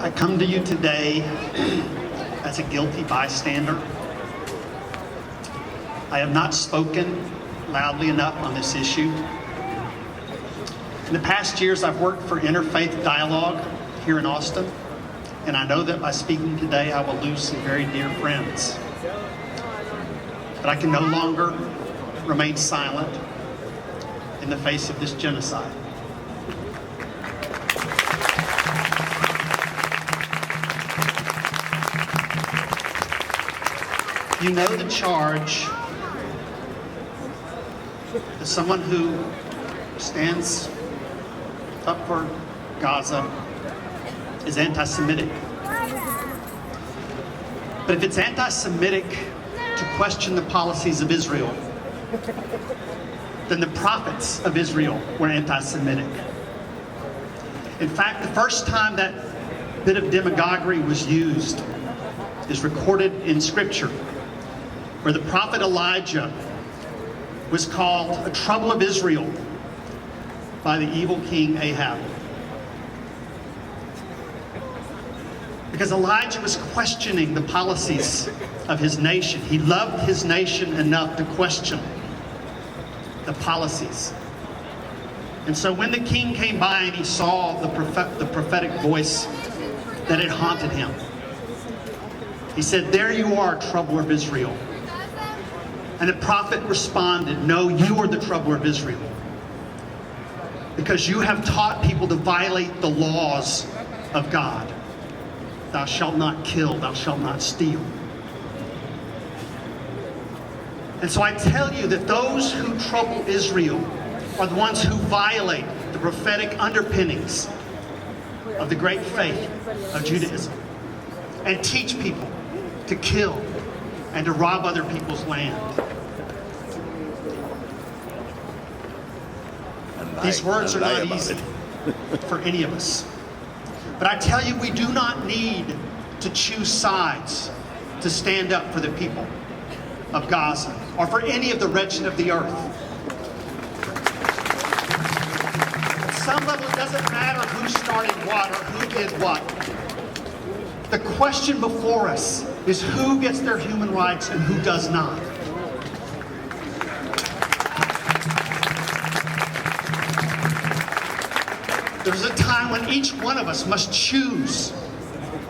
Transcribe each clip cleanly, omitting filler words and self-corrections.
I come to you today as a guilty bystander. I have not spoken loudly enough on this issue. In the past years, I've worked for Interfaith Dialogue here in Austin, and I know that by speaking today, I will lose some very dear friends. But I can no longer remain silent in the face of this genocide. You know the charge as someone who stands up for Gaza is anti-Semitic. But if it's anti-Semitic to question the policies of Israel, then the prophets of Israel were anti-Semitic. In fact, the first time that bit of demagoguery was used is recorded in Scripture, where the prophet Elijah was called a trouble of Israel by the evil king Ahab. Because Elijah was questioning the policies of his nation. He loved his nation enough to question the policies. And so when the king came by and he saw the prophetic voice that had haunted him, he said, "There you are, troubler of Israel." And the prophet responded, "No, you are the troubler of Israel, because you have taught people to violate the laws of God. Thou shalt not kill, thou shalt not steal." And so I tell you that those who trouble Israel are the ones who violate the prophetic underpinnings of the great faith of Judaism and teach people to kill and to rob other people's land. These words are not easy for any of us. But I tell you, we do not need to choose sides to stand up for the people of Gaza or for any of the wretched of the earth. At some level, it doesn't matter who started what or who did what. The question before us is who gets their human rights and who does not. There's a time when each one of us must choose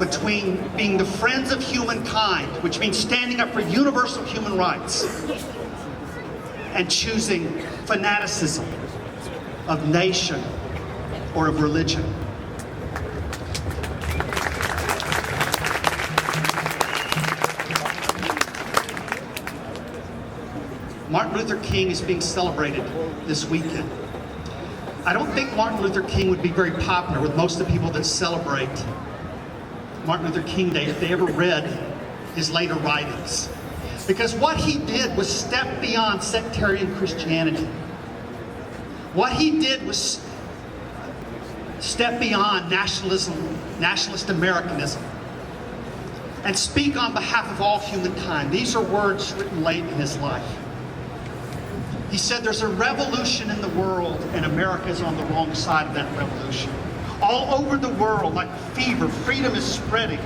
between being the friends of humankind, which means standing up for universal human rights, and choosing fanaticism of nation or of religion. Martin Luther King is being celebrated this weekend. I don't think Martin Luther King would be very popular with most of the people that celebrate Martin Luther King Day if they ever read his later writings. Because what he did was step beyond sectarian Christianity. What he did was step beyond nationalism, nationalist Americanism, and speak on behalf of all humankind. These are words written late in his life. He said there's a revolution in the world, and America is on the wrong side of that revolution. All over the world, like fever, freedom is spreading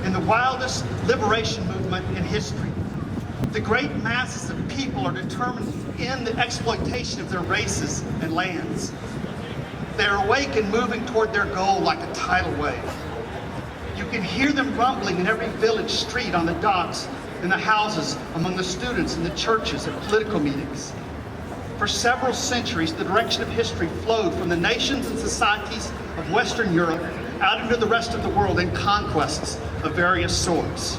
in the wildest liberation movement in history. The great masses of people are determined to end the exploitation of their races and lands. They are awake and moving toward their goal like a tidal wave. You can hear them rumbling in every village street, on the docks, in the houses, among the students, in the churches, at political meetings. For several centuries, the direction of history flowed from the nations and societies of Western Europe out into the rest of the world in conquests of various sorts.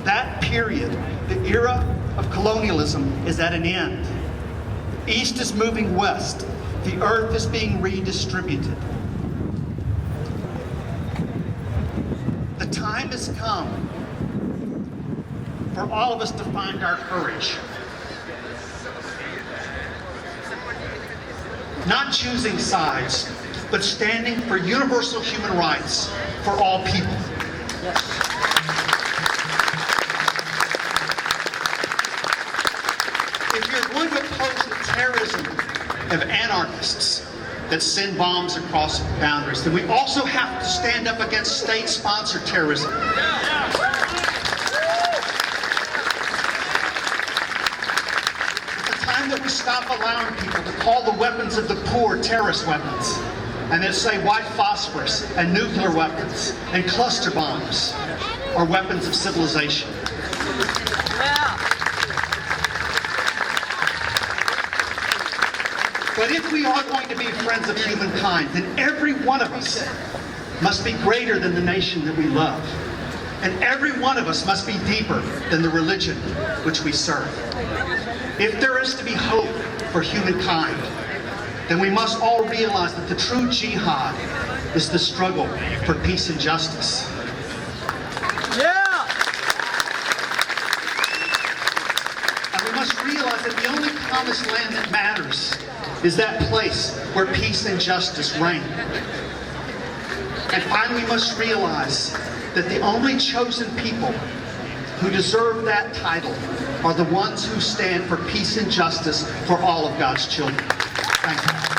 That period, the era of colonialism, is at an end. East is moving west. The earth is being redistributed. The time has come for all of us to find our courage. Not choosing sides, but standing for universal human rights for all people. If you're going to oppose the terrorism of anarchists, that send bombs across boundaries, then we also have to stand up against state-sponsored terrorism. It's the time that we stop allowing people to call the weapons of the poor terrorist weapons, and then say white phosphorus and nuclear weapons and cluster bombs are weapons of civilization. But if we are going to be friends of humankind, then every one of us must be greater than the nation that we love. And every one of us must be deeper than the religion which we serve. If there is to be hope for humankind, then we must all realize that the true jihad is the struggle for peace and justice. And we must realize that the only promised land that matters is that place where peace and justice reign. And finally, we must realize that the only chosen people who deserve that title are the ones who stand for peace and justice for all of God's children. Thank you.